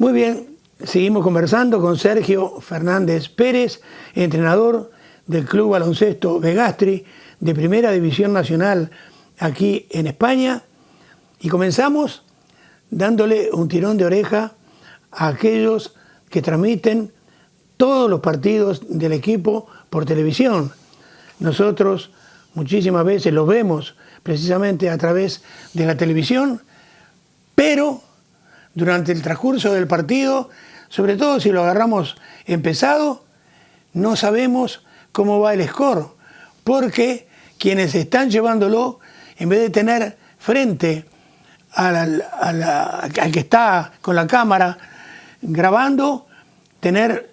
Muy bien, seguimos conversando con Sergio Fernández Pérez, entrenador del Club Baloncesto Begastri de Primera División Nacional aquí en España. Y comenzamos dándole un tirón de oreja a aquellos que transmiten todos los partidos del equipo por televisión. Nosotros muchísimas veces los vemos precisamente a través de la televisión, pero durante el transcurso del partido, sobre todo si lo agarramos empezado, no sabemos cómo va el score, porque quienes están llevándolo, en vez de tener frente al que está con la cámara grabando, tener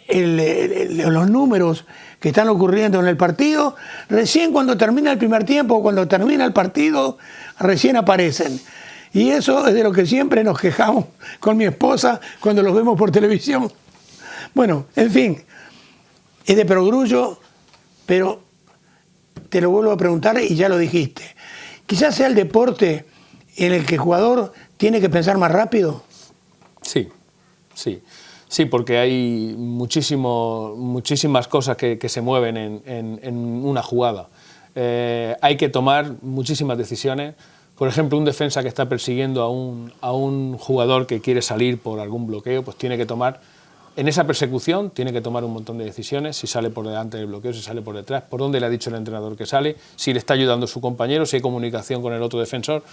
los números que están ocurriendo en el partido, recién cuando termina el primer tiempo o cuando termina el partido, recién aparecen. Y eso es de lo que siempre nos quejamos con mi esposa cuando los vemos por televisión. Bueno, en fin, es de perogrullo, pero te lo vuelvo a preguntar y ya lo dijiste. Quizás sea el deporte en el que el jugador tiene que pensar más rápido. Sí, porque hay muchísimas cosas que se mueven en una jugada. Hay que tomar muchísimas decisiones. Por ejemplo, un defensa que está persiguiendo a un jugador que quiere salir por algún bloqueo, pues tiene que tomar, en esa persecución, tiene que tomar un montón de decisiones, si sale por delante del bloqueo, si sale por detrás, por dónde le ha dicho el entrenador que sale, si le está ayudando su compañero, si hay comunicación con el otro defensor.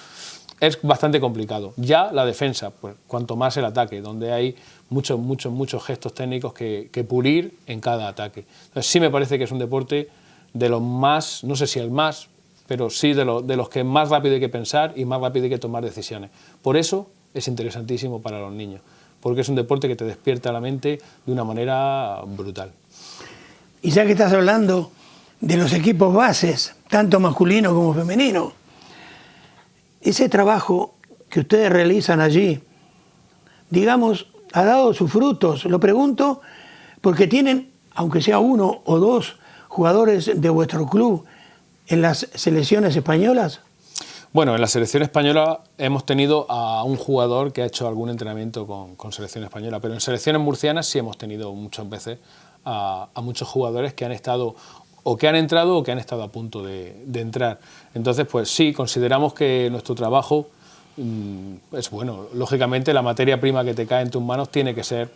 Es bastante complicado. Ya la defensa, pues cuanto más el ataque, donde hay muchos gestos técnicos que pulir en cada ataque. Entonces sí me parece que es un deporte de los más, no sé si el más, pero sí de los que más rápido hay que pensar y más rápido hay que tomar decisiones. Por eso es interesantísimo para los niños, porque es un deporte que te despierta la mente de una manera brutal. Y ya que estás hablando de los equipos bases, tanto masculino como femenino, ese trabajo que ustedes realizan allí, digamos, ha dado sus frutos. Lo pregunto porque tienen, aunque sea uno o dos jugadores de vuestro club en las selecciones españolas. Bueno, en la selección española hemos tenido a un jugador que ha hecho algún entrenamiento con selección española, pero en selecciones murcianas sí hemos tenido muchas veces a muchos jugadores que han estado o que han entrado o que han estado a punto de entrar. Entonces, pues sí, consideramos que nuestro trabajo es bueno. Lógicamente, la materia prima que te cae en tus manos tiene que ser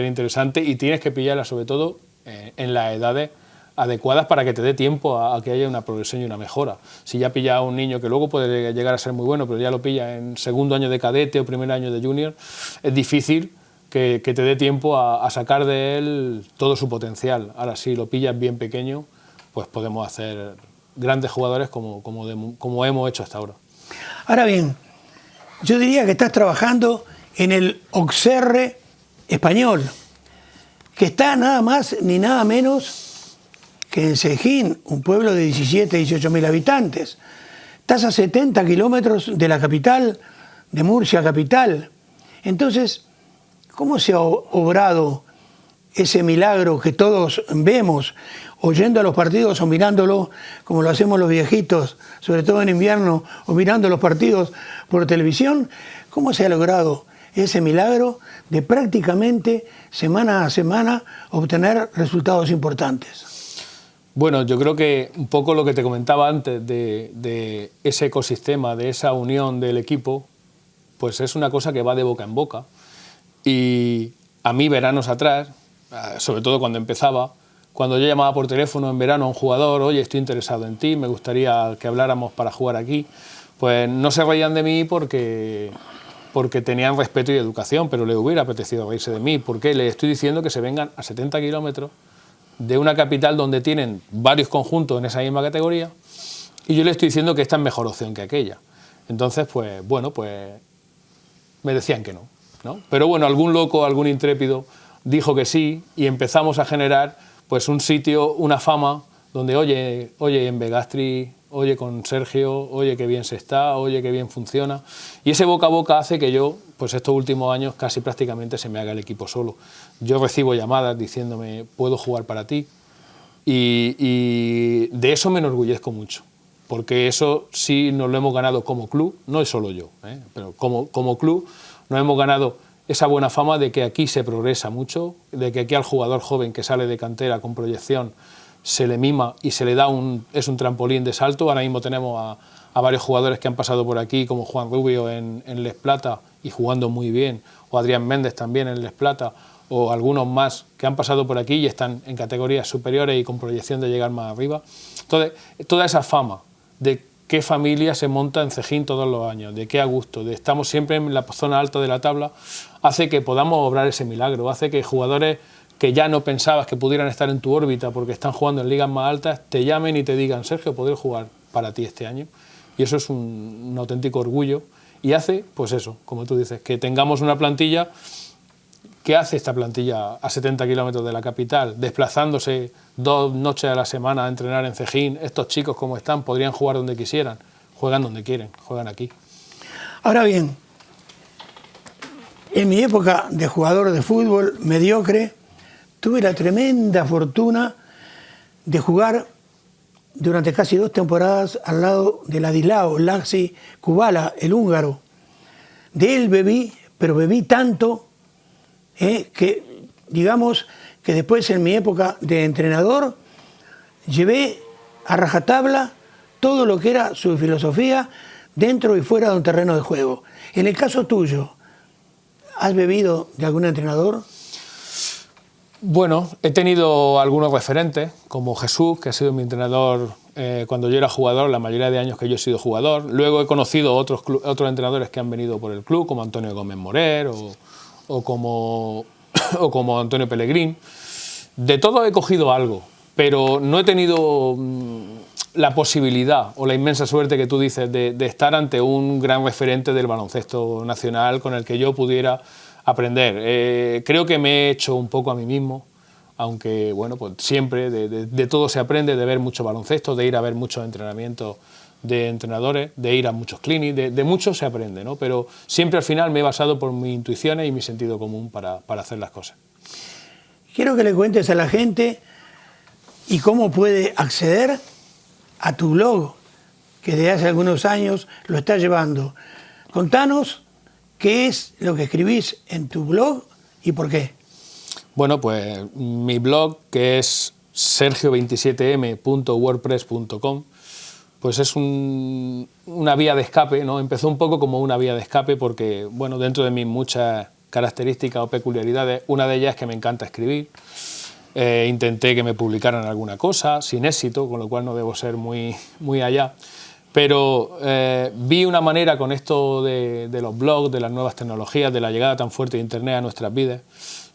interesante y tienes que pillarla, sobre todo, en las edades adecuadas para que te dé tiempo a que haya una progresión y una mejora. Si ya pilla a un niño que luego puede llegar a ser muy bueno, pero ya lo pilla en segundo año de cadete o primer año de junior, es difícil que te dé tiempo a sacar de él todo su potencial. Ahora, si lo pillas bien pequeño, pues podemos hacer grandes jugadores como hemos hecho hasta ahora. Ahora bien, yo diría que estás trabajando en el Auxerre español, que está nada más ni nada menos que en Sejín, un pueblo de 18 mil habitantes. Estás a 70 kilómetros de la capital, de Murcia capital. Entonces, ¿cómo se ha obrado ese milagro que todos vemos, oyendo a los partidos o mirándolo como lo hacemos los viejitos, sobre todo en invierno, o mirando los partidos por televisión? ¿Cómo se ha logrado ese milagro de prácticamente semana a semana obtener resultados importantes? Bueno, yo creo que un poco lo que te comentaba antes de ese ecosistema, de esa unión del equipo, pues es una cosa que va de boca en boca. Y a mí, veranos atrás, sobre todo cuando empezaba, cuando yo llamaba por teléfono en verano a un jugador, oye, estoy interesado en ti, me gustaría que habláramos para jugar aquí, pues no se reían de mí porque tenían respeto y educación, pero le hubiera apetecido reírse de mí, porque le estoy diciendo que se vengan a 70 kilómetros de una capital donde tienen varios conjuntos en esa misma categoría, y yo le estoy diciendo que esta es mejor opción que aquella. Entonces, pues bueno, pues me decían que no. Pero bueno, algún loco, algún intrépido dijo que sí, y empezamos a generar pues un sitio, una fama, donde oye, en Begastri, oye con Sergio, oye qué bien se está, oye qué bien funciona. Y ese boca a boca hace que yo, pues estos últimos años, casi prácticamente se me haga el equipo solo. Yo recibo llamadas diciéndome, puedo jugar para ti, y de eso me enorgullezco mucho, porque eso sí nos lo hemos ganado como club, no es solo yo, pero como club nos hemos ganado esa buena fama de que aquí se progresa mucho, de que aquí al jugador joven que sale de cantera con proyección se le mima y se le da es un trampolín de salto. Ahora mismo tenemos a varios jugadores que han pasado por aquí, como Juan Rubio en Les Plata y jugando muy bien, o Adrián Méndez también en Les Plata, o algunos más que han pasado por aquí y están en categorías superiores y con proyección de llegar más arriba. Entonces, toda esa fama de qué familia se monta en Cejín todos los años, de qué a gusto, de estamos siempre en la zona alta de la tabla, hace que podamos obrar ese milagro, hace que jugadores que ya no pensabas que pudieran estar en tu órbita porque están jugando en ligas más altas, te llamen y te digan, Sergio, ¿podré jugar para ti este año? Y eso es un auténtico orgullo y hace, pues eso, como tú dices, que tengamos una plantilla. ¿Qué hace esta plantilla a 70 kilómetros de la capital, desplazándose 2 noches a la semana a entrenar en Cejín? Estos chicos, como están, podrían jugar donde quisieran, juegan donde quieren, juegan aquí. Ahora bien, en mi época de jugador de fútbol mediocre, tuve la tremenda fortuna de jugar durante casi 2 temporadas al lado de Ladislao Laxi Kubala, el húngaro. De él bebí, pero bebí tanto que digamos que después en mi época de entrenador llevé a rajatabla todo lo que era su filosofía dentro y fuera de un terreno de juego. En el caso tuyo, ¿has bebido de algún entrenador? Bueno, he tenido algunos referentes, como Jesús, que ha sido mi entrenador cuando yo era jugador, la mayoría de años que yo he sido jugador. Luego he conocido otros entrenadores que han venido por el club, como Antonio Gómez Morer o como Antonio Pellegrín. De todo he cogido algo, pero no he tenido la posibilidad o la inmensa suerte que tú dices de estar ante un gran referente del baloncesto nacional con el que yo pudiera aprender. Creo que me he hecho un poco a mí mismo, aunque bueno, pues siempre de todo se aprende, de ver mucho baloncesto, de ir a ver muchos entrenamientos de entrenadores, de ir a muchos clinics, de mucho se aprende, ¿no? Pero siempre al final me he basado por mis intuiciones y mi sentido común para hacer las cosas. Quiero que le cuentes a la gente y cómo puede acceder a tu blog, que desde hace algunos años lo estás llevando. Contanos qué es lo que escribís en tu blog y por qué. Bueno, pues mi blog, que es sergio27m.wordpress.com, pues es una vía de escape, ¿no? Empezó un poco como una vía de escape porque, bueno, dentro de mis muchas características o peculiaridades, una de ellas es que me encanta escribir. Intenté que me publicaran alguna cosa, sin éxito, con lo cual no debo ser muy allá. Pero vi una manera con esto de los blogs, de las nuevas tecnologías, de la llegada tan fuerte de Internet a nuestras vidas,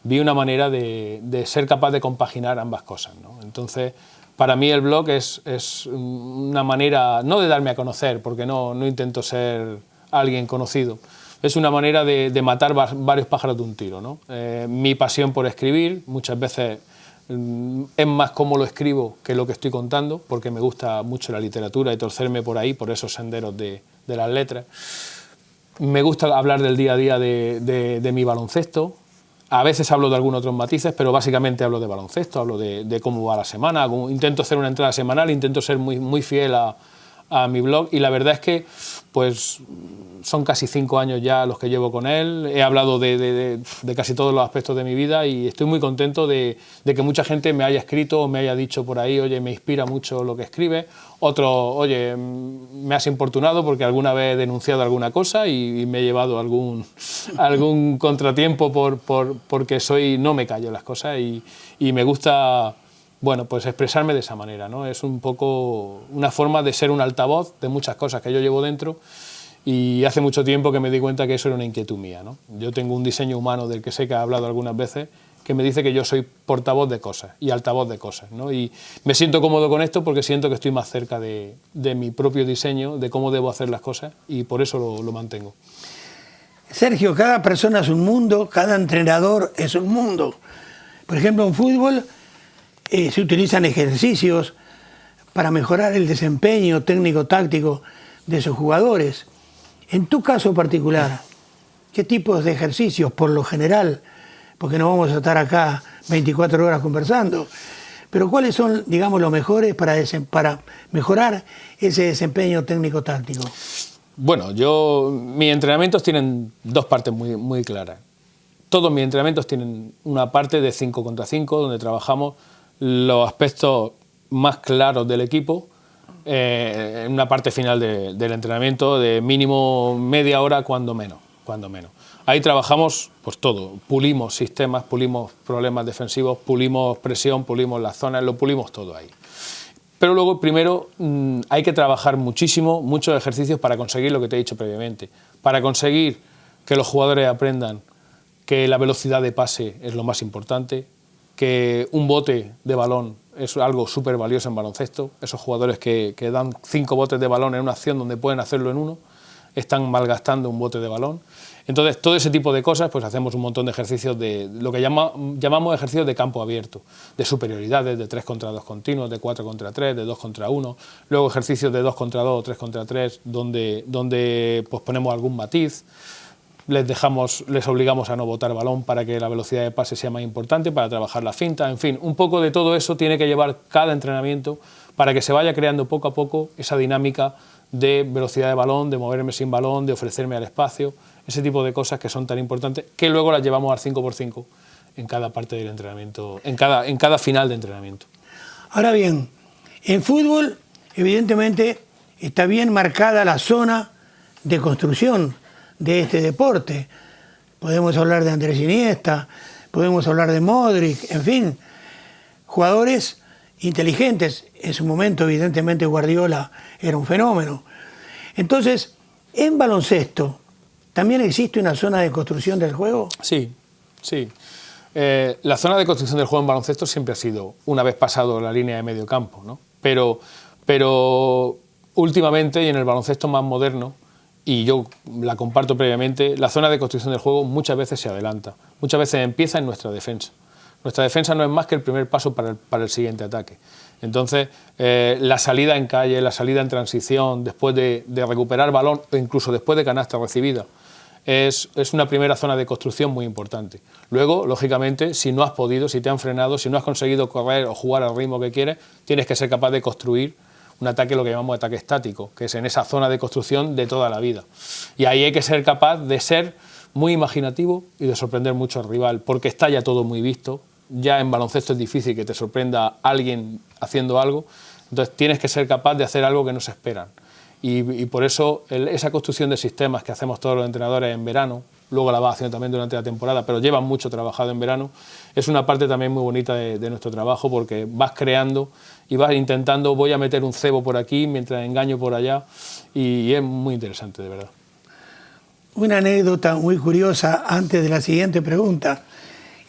vi una manera de ser capaz de compaginar ambas cosas, ¿no? Entonces, para mí el blog es una manera, no de darme a conocer, porque no intento ser alguien conocido, es una manera de matar varios pájaros de un tiro, ¿no? Mi pasión por escribir, muchas veces es más cómo lo escribo que lo que estoy contando, porque me gusta mucho la literatura y torcerme por ahí, por esos senderos de las letras. Me gusta hablar del día a día de mi baloncesto. A veces hablo de algunos otros matices, pero básicamente hablo de baloncesto, hablo de cómo va la semana. Intento hacer una entrada semanal, intento ser muy fiel a mi blog, y la verdad es que pues son casi 5 años ya los que llevo con él. He hablado de casi todos los aspectos de mi vida y estoy muy contento de que mucha gente me haya escrito o me haya dicho por ahí, oye, me inspira mucho lo que escribes. Otro, oye, me has importunado porque alguna vez he denunciado alguna cosa y me he llevado algún contratiempo porque no me callo las cosas y me gusta, bueno, pues expresarme de esa manera, ¿no? Es un poco una forma de ser un altavoz de muchas cosas que yo llevo dentro, y hace mucho tiempo que me di cuenta que eso era una inquietud mía, ¿no? Yo tengo un diseño humano del que sé que he hablado algunas veces, que me dice que yo soy portavoz de cosas y altavoz de cosas, ¿no? Y me siento cómodo con esto porque siento que estoy más cerca de mi propio diseño, de cómo debo hacer las cosas, y por eso lo mantengo. Sergio, cada persona es un mundo, cada entrenador es un mundo. Por ejemplo, en fútbol se utilizan ejercicios para mejorar el desempeño técnico-táctico de sus jugadores. En tu caso particular, ¿qué tipos de ejercicios, por lo general, porque no vamos a estar acá 24 horas conversando, pero cuáles son, digamos, los mejores para mejorar ese desempeño técnico-táctico? Bueno, mis entrenamientos tienen 2 partes muy claras. todos mis entrenamientos tienen una parte de 5 contra 5, donde trabajamos los aspectos más claros del equipo, en una parte final del entrenamiento de mínimo media hora, cuando menos. Ahí trabajamos pues todo, pulimos sistemas, pulimos problemas defensivos, pulimos presión, pulimos las zonas, lo pulimos todo ahí. Pero luego, primero, hay que trabajar muchísimo, muchos ejercicios para conseguir lo que te he dicho previamente, para conseguir que los jugadores aprendan que la velocidad de pase es lo más importante, que un bote de balón es algo súper valioso en baloncesto. Esos jugadores que dan 5 botes de balón en una acción donde pueden hacerlo en uno, están malgastando un bote de balón. Entonces, todo ese tipo de cosas, pues hacemos un montón de ejercicios de lo que llamamos ejercicios de campo abierto, de superioridades, de 3 contra 2 continuos, de 4 contra 3, de 2 contra 1, luego ejercicios de 2 contra 2 o 3 contra 3, donde pues ponemos algún matiz, les obligamos a no botar balón para que la velocidad de pase sea más importante, para trabajar la finta, en fin, un poco de todo eso tiene que llevar cada entrenamiento para que se vaya creando poco a poco esa dinámica de velocidad de balón, de moverme sin balón, de ofrecerme al espacio, ese tipo de cosas que son tan importantes, que luego las llevamos al 5x5 en cada parte del entrenamiento, en cada final de entrenamiento. Ahora bien, en fútbol, evidentemente, está bien marcada la zona de construcción de este deporte. Podemos hablar de Andrés Iniesta, podemos hablar de Modric, en fin, jugadores inteligentes. En su momento, evidentemente, Guardiola era un fenómeno. Entonces, en baloncesto, ¿también existe una zona de construcción del juego? Sí, sí. La zona de construcción del juego en baloncesto siempre ha sido, una vez pasado la línea de medio campo, ¿no? Pero últimamente, y en el baloncesto más moderno, y yo la comparto previamente, la zona de construcción del juego muchas veces se adelanta, muchas veces empieza en nuestra defensa. Nuestra defensa no es más que el primer paso para el siguiente ataque. Entonces, la salida en calle, la salida en transición, después de recuperar balón, o incluso después de canasta recibida, es una primera zona de construcción muy importante. Luego, lógicamente, si no has podido, si te han frenado, si no has conseguido correr o jugar al ritmo que quieres, tienes que ser capaz de construir un ataque, lo que llamamos ataque estático, que es en esa zona de construcción de toda la vida. Y ahí hay que ser capaz de ser muy imaginativo y de sorprender mucho al rival, porque está ya todo muy visto. Ya en baloncesto es difícil que te sorprenda alguien haciendo algo, entonces tienes que ser capaz de hacer algo que no se esperan. Y por eso esa construcción de sistemas que hacemos todos los entrenadores en verano, luego la vas haciendo también durante la temporada, pero llevan mucho trabajado en verano, es una parte también muy bonita de nuestro trabajo, porque vas creando y vas intentando, voy a meter un cebo por aquí mientras engaño por allá, y es muy interesante, de verdad. Una anécdota muy curiosa antes de la siguiente pregunta.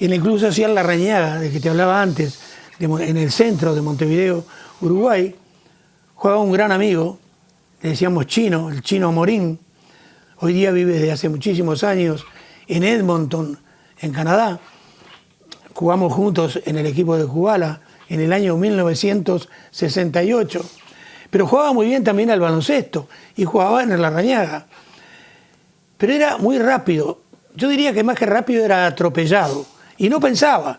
En el Club Social Larrañaga, de que te hablaba antes, en el centro de Montevideo, Uruguay, jugaba un gran amigo, le decíamos Chino, el Chino Morín. Hoy día vive desde hace muchísimos años en Edmonton, en Canadá. Jugamos juntos en el equipo de Kubala en el año 1968. Pero jugaba muy bien también al baloncesto y jugaba en el Larrañaga. Pero era muy rápido. Yo diría que más que rápido era atropellado y no pensaba.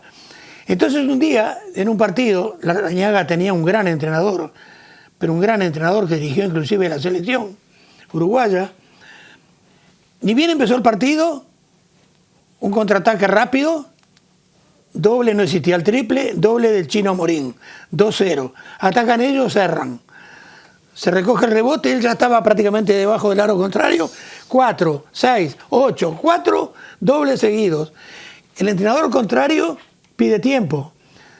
Entonces un día, en un partido, Larrañaga tenía un gran entrenador, pero un gran entrenador que dirigió inclusive la selección uruguaya. Ni bien empezó el partido, un contraataque rápido, doble, no existía el triple, doble del Chino Morín, 2-0. Atacan ellos, cerran. Se recoge el rebote, él ya estaba prácticamente debajo del aro contrario, 4, 6, 8, 4 dobles seguidos. El entrenador contrario pide tiempo.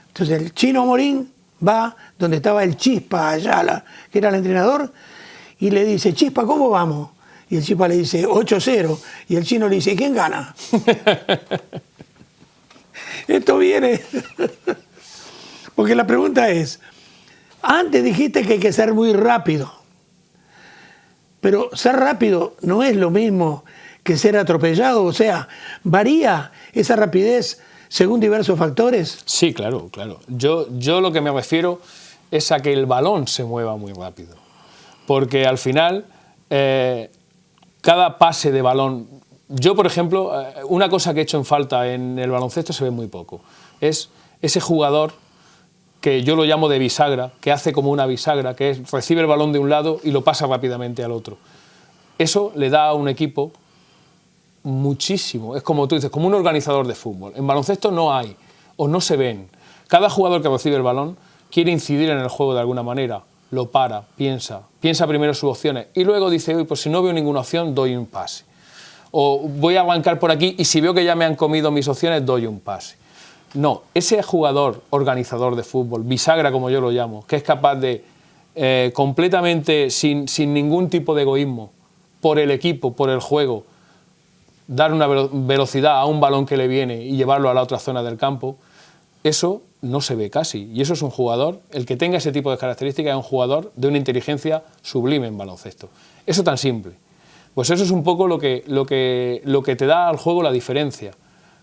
Entonces el Chino Morín va donde estaba el Chispa Ayala, que era el entrenador, y le dice, Chispa, ¿cómo vamos? Y el Chispa le dice, 8-0. Y el Chino le dice, ¿quién gana? Esto viene... Porque la pregunta es, antes dijiste que hay que ser muy rápido, pero ser rápido no es lo mismo que ser atropellado, o sea, ¿varía esa rapidez según diversos factores? Sí, claro, claro. Yo lo que me refiero es a que el balón se mueva muy rápido, porque al final cada pase de balón... Yo, por ejemplo, una cosa que he hecho en falta en el baloncesto se ve muy poco, es ese jugador que yo lo llamo de bisagra, que hace como una bisagra, que recibe el balón de un lado y lo pasa rápidamente al otro. Eso le da a un equipo muchísimo. Es como tú dices, como un organizador de fútbol. En baloncesto no hay, o no se ven. Cada jugador que recibe el balón quiere incidir en el juego de alguna manera. Lo para, piensa primero sus opciones y luego dice, uy, pues si no veo ninguna opción, doy un pase. O voy a arrancar por aquí y si veo que ya me han comido mis opciones, doy un pase. No, ese jugador organizador de fútbol, bisagra como yo lo llamo, que es capaz de completamente, sin ningún tipo de egoísmo, por el equipo, por el juego, dar una velocidad a un balón que le viene y llevarlo a la otra zona del campo, eso no se ve casi. Y eso es un jugador, el que tenga ese tipo de características es un jugador de una inteligencia sublime en baloncesto. Eso tan simple. Pues eso es un poco lo que te da al juego la diferencia.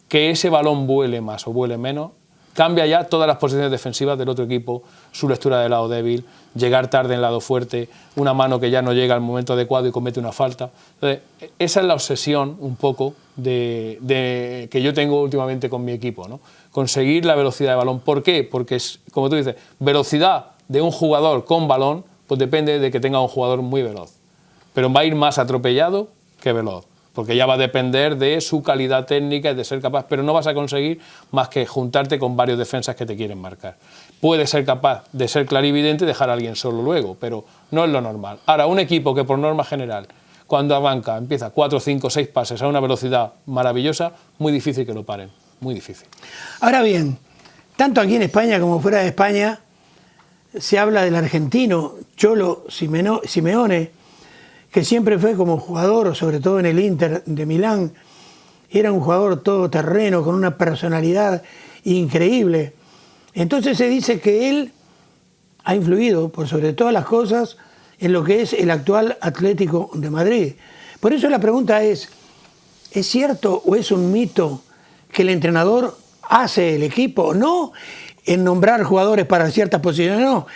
Que ese balón vuele más o vuele menos, cambia ya todas las posiciones defensivas del otro equipo, su lectura del lado débil, llegar tarde en el lado fuerte, una mano que ya no llega al momento adecuado y comete una falta. Entonces, esa es la obsesión un poco que yo tengo últimamente con mi equipo, ¿no? Conseguir la velocidad de balón. ¿Por qué? Porque, como tú dices, velocidad de un jugador con balón, pues depende de que tenga un jugador muy veloz. Pero va a ir más atropellado que veloz, porque ya va a depender de su calidad técnica y de ser capaz, pero no vas a conseguir más que juntarte con varios defensas que te quieren marcar. Puedes ser capaz de ser clarividente y dejar a alguien solo luego, pero no es lo normal. Ahora, un equipo que por norma general, cuando arranca, empieza 4, 5, 6 pases a una velocidad maravillosa, muy difícil que lo paren, muy difícil. Ahora bien, tanto aquí en España como fuera de España, se habla del argentino Cholo Simeone, que siempre fue como jugador, sobre todo en el Inter de Milán, era un jugador todoterreno, con una personalidad increíble. Entonces se dice que él ha influido, por sobre todas las cosas, en lo que es el actual Atlético de Madrid. Por eso la pregunta ¿es cierto o es un mito que el entrenador hace el equipo? No en nombrar jugadores para ciertas posiciones, no.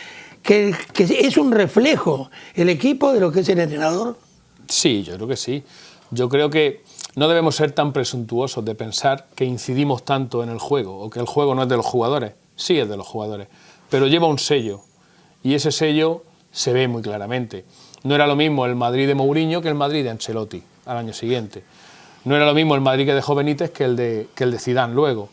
Que es un reflejo el equipo de lo que es el entrenador. Sí, yo creo que sí. Yo creo que no debemos ser tan presuntuosos de pensar que incidimos tanto en el juego o que el juego no es de los jugadores. Sí es de los jugadores, pero lleva un sello y ese sello se ve muy claramente. No era lo mismo el Madrid de Mourinho que el Madrid de Ancelotti al año siguiente. No era lo mismo el Madrid que dejó Benítez que el de Zidane luego.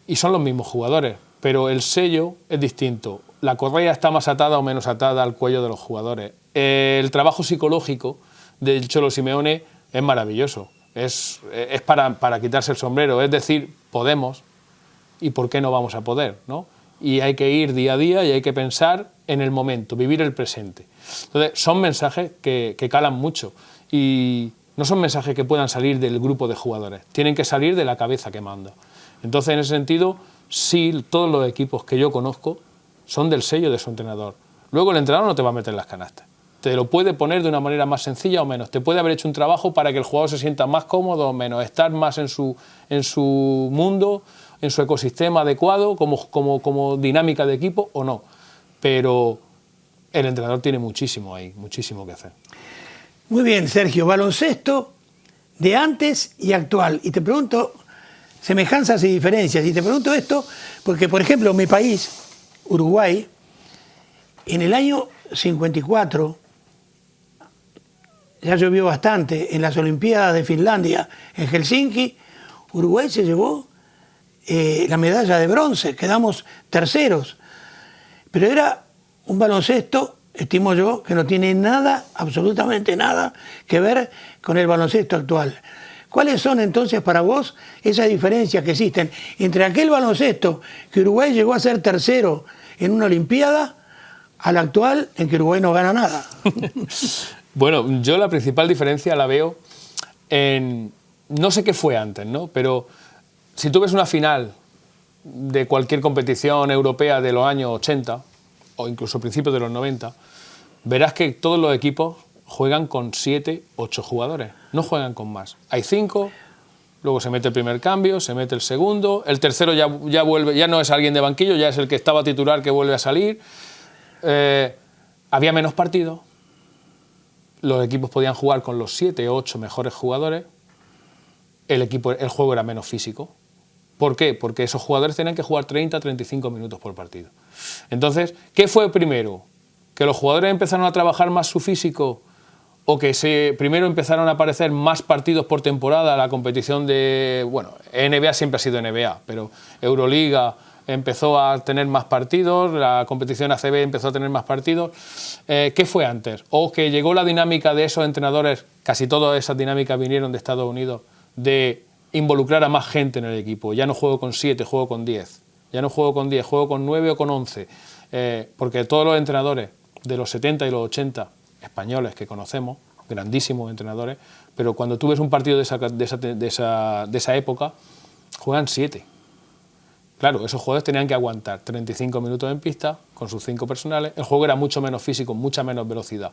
Y son los mismos jugadores, pero el sello es distinto. La correa está más atada o menos atada al cuello de los jugadores. El trabajo psicológico del Cholo Simeone es maravilloso. Es para quitarse el sombrero. Es decir, podemos y por qué no vamos a poder, ¿no? Y hay que ir día a día y hay que pensar en el momento, vivir el presente. Entonces, son mensajes que calan mucho y no son mensajes que puedan salir del grupo de jugadores. Tienen que salir de la cabeza que manda. Entonces, en ese sentido, sí, todos los equipos que yo conozco son del sello de su entrenador. Luego el entrenador no te va a meter las canastas. Te lo puede poner de una manera más sencilla o menos. Te puede haber hecho un trabajo para que el jugador se sienta más cómodo o menos, estar más en su mundo, en su ecosistema adecuado, como dinámica de equipo o no. Pero el entrenador tiene muchísimo ahí, muchísimo que hacer. Muy bien, Sergio. Baloncesto de antes y actual. Y te pregunto semejanzas y diferencias. Y te pregunto esto porque, por ejemplo, mi país, Uruguay, en el año 54, ya llovió bastante, en las Olimpiadas de Finlandia, en Helsinki, Uruguay se llevó la medalla de bronce, quedamos terceros. Pero era un baloncesto, estimo yo, que no tiene nada, absolutamente nada, que ver con el baloncesto actual. ¿Cuáles son entonces para vos esas diferencias que existen entre aquel baloncesto que Uruguay llegó a ser tercero en una Olimpiada al actual en que Uruguay no gana nada? Bueno, yo la principal diferencia la veo en... No sé qué fue antes, ¿no? Pero si tú ves una final de cualquier competición europea de los años 80 o incluso principios de los 90, verás que todos los equipos juegan con 7, 8 jugadores, no juegan con más. Hay 5, luego se mete el primer cambio, se mete el segundo, el tercero ya vuelve, ya no es alguien de banquillo, ya es el que estaba titular que vuelve a salir. Había menos partidos, los equipos podían jugar con los 7 o 8 mejores jugadores, el juego era menos físico. ¿Por qué? Porque esos jugadores tenían que jugar 30 35 minutos por partido. Entonces, ¿qué fue primero? ¿Que los jugadores empezaron a trabajar más su físico o que primero empezaron a aparecer más partidos por temporada, la competición de, bueno, NBA siempre ha sido NBA, pero Euroliga empezó a tener más partidos, la competición ACB empezó a tener más partidos. ¿Qué fue antes? O que llegó la dinámica de esos entrenadores, casi todas esas dinámicas vinieron de Estados Unidos, de involucrar a más gente en el equipo. Ya no juego con 7, juego con 10. Ya no juego con 10, juego con 9 o con 11. Porque todos los entrenadores de los 70 y los 80 españoles que conocemos, grandísimos entrenadores, pero cuando tú ves un partido de esa época, juegan 7. Claro, esos jugadores tenían que aguantar 35 minutos en pista con sus 5 personales. El juego era mucho menos físico, mucha menos velocidad.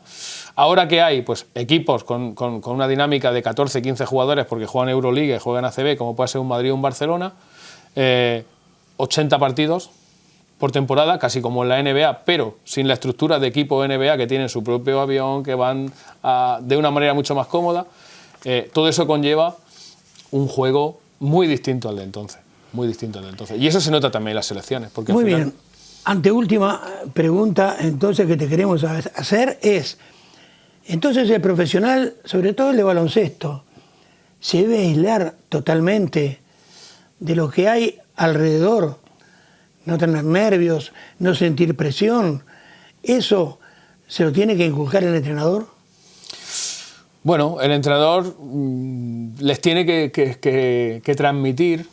Ahora que hay pues, equipos con una dinámica de 14, 15 jugadores porque juegan Euroliga y juegan ACB, como puede ser un Madrid o un Barcelona, 80 partidos por temporada, casi como en la NBA, pero sin la estructura de equipo NBA que tienen su propio avión, que van de una manera mucho más cómoda. Todo eso conlleva un juego muy distinto al de entonces. Muy distinto al de entonces. Y eso se nota también en las selecciones. Porque muy al final... bien. Anteúltima pregunta entonces que te queremos hacer es, entonces el profesional, sobre todo el de baloncesto, se debe aislar totalmente de lo que hay alrededor, no tener nervios, no sentir presión. ¿Eso se lo tiene que inculcar el entrenador? Bueno, el entrenador les tiene que transmitir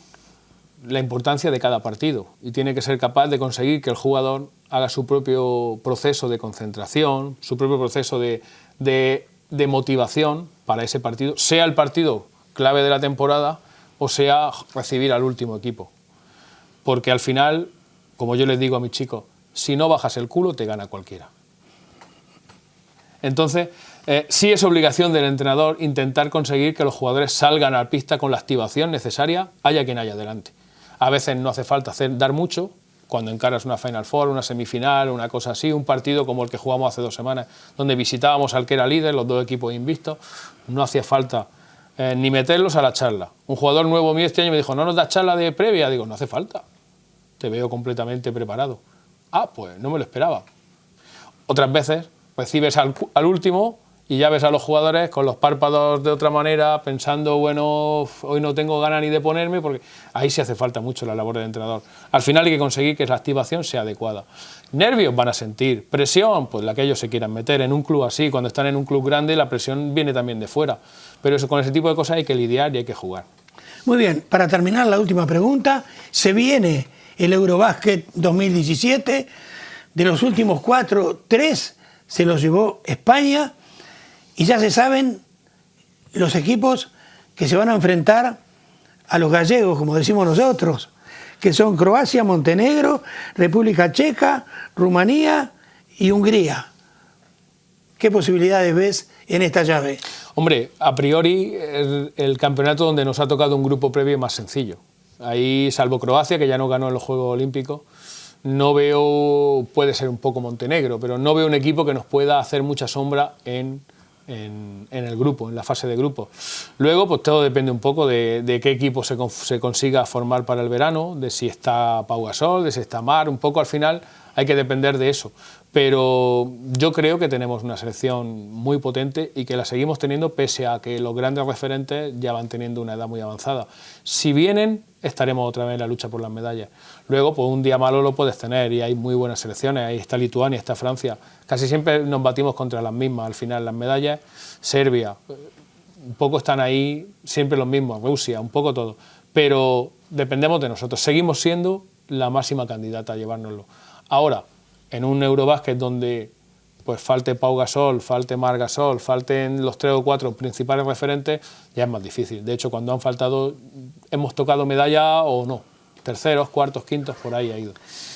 la importancia de cada partido y tiene que ser capaz de conseguir que el jugador haga su propio proceso de concentración, su propio proceso de motivación para ese partido, sea el partido clave de la temporada o sea recibir al último equipo. Porque al final, como yo les digo a mis chicos, si no bajas el culo te gana cualquiera. Entonces, sí es obligación del entrenador intentar conseguir que los jugadores salgan a la pista con la activación necesaria, haya quien haya delante. A veces no hace falta dar mucho, cuando encaras una Final Four, una semifinal, una cosa así, un partido como el que jugamos hace 2 semanas, donde visitábamos al que era líder, los 2 equipos invictos, no hacía falta ni meterlos a la charla. Un jugador nuevo mío este año me dijo, ¿no nos das charla de previa? Digo, no hace falta, te veo completamente preparado. Ah, pues no me lo esperaba. Otras veces recibes al último y ya ves a los jugadores con los párpados de otra manera, pensando, bueno, hoy no tengo ganas ni de ponerme, porque ahí sí hace falta mucho la labor del entrenador. Al final hay que conseguir que la activación sea adecuada. Nervios van a sentir, presión, pues la que ellos se quieran meter en un club así, cuando están en un club grande la presión viene también de fuera, pero eso, con ese tipo de cosas hay que lidiar y hay que jugar. Muy bien, para terminar la última pregunta, se viene el Eurobásquet 2017, de los últimos 4, 3 se los llevó España, y ya se saben los equipos que se van a enfrentar a los gallegos, como decimos nosotros, que son Croacia, Montenegro, República Checa, Rumanía y Hungría. ¿Qué posibilidades ves en esta llave? Hombre, a priori el campeonato donde nos ha tocado un grupo previo es más sencillo. Ahí, salvo Croacia, que ya no ganó en los Juegos Olímpicos, no veo, puede ser un poco Montenegro, pero no veo un equipo que nos pueda hacer mucha sombra en el grupo, en la fase de grupo. Luego, pues todo depende un poco de qué equipo se consiga formar para el verano, de si está Pau Gasol, de si está Mar, un poco al final hay que depender de eso. Pero yo creo que tenemos una selección muy potente y que la seguimos teniendo pese a que los grandes referentes ya van teniendo una edad muy avanzada. Si vienen, estaremos otra vez en la lucha por las medallas. Luego, pues un día malo lo puedes tener y hay muy buenas selecciones. Ahí está Lituania, está Francia. Casi siempre nos batimos contra las mismas al final, las medallas. Serbia, un poco están ahí siempre los mismos, Rusia, un poco todo. Pero dependemos de nosotros. Seguimos siendo la máxima candidata a llevárnoslo. Ahora, en un Eurobásquet donde pues falte Pau Gasol, falte Marc Gasol, falten los 3 o 4 principales referentes, ya es más difícil. De hecho, cuando han faltado, hemos tocado medalla o no. Terceros, cuartos, quintos, por ahí ha ido.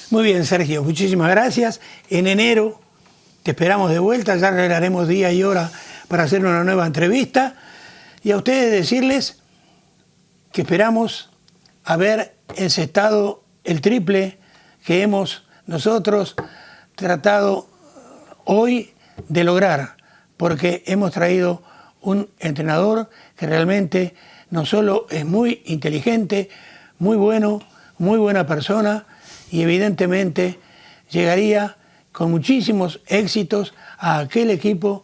Muy bien, Sergio, muchísimas gracias. En enero te esperamos de vuelta, ya arreglaremos día y hora para hacer una nueva entrevista. Y a ustedes decirles que esperamos haber encestado el triple que hemos nosotros tratado hoy de lograr, porque hemos traído un entrenador que realmente no solo es muy inteligente, muy bueno, muy buena persona y evidentemente llegaría con muchísimos éxitos a aquel equipo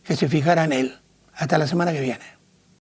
que se fijara en él. Hasta la semana que viene.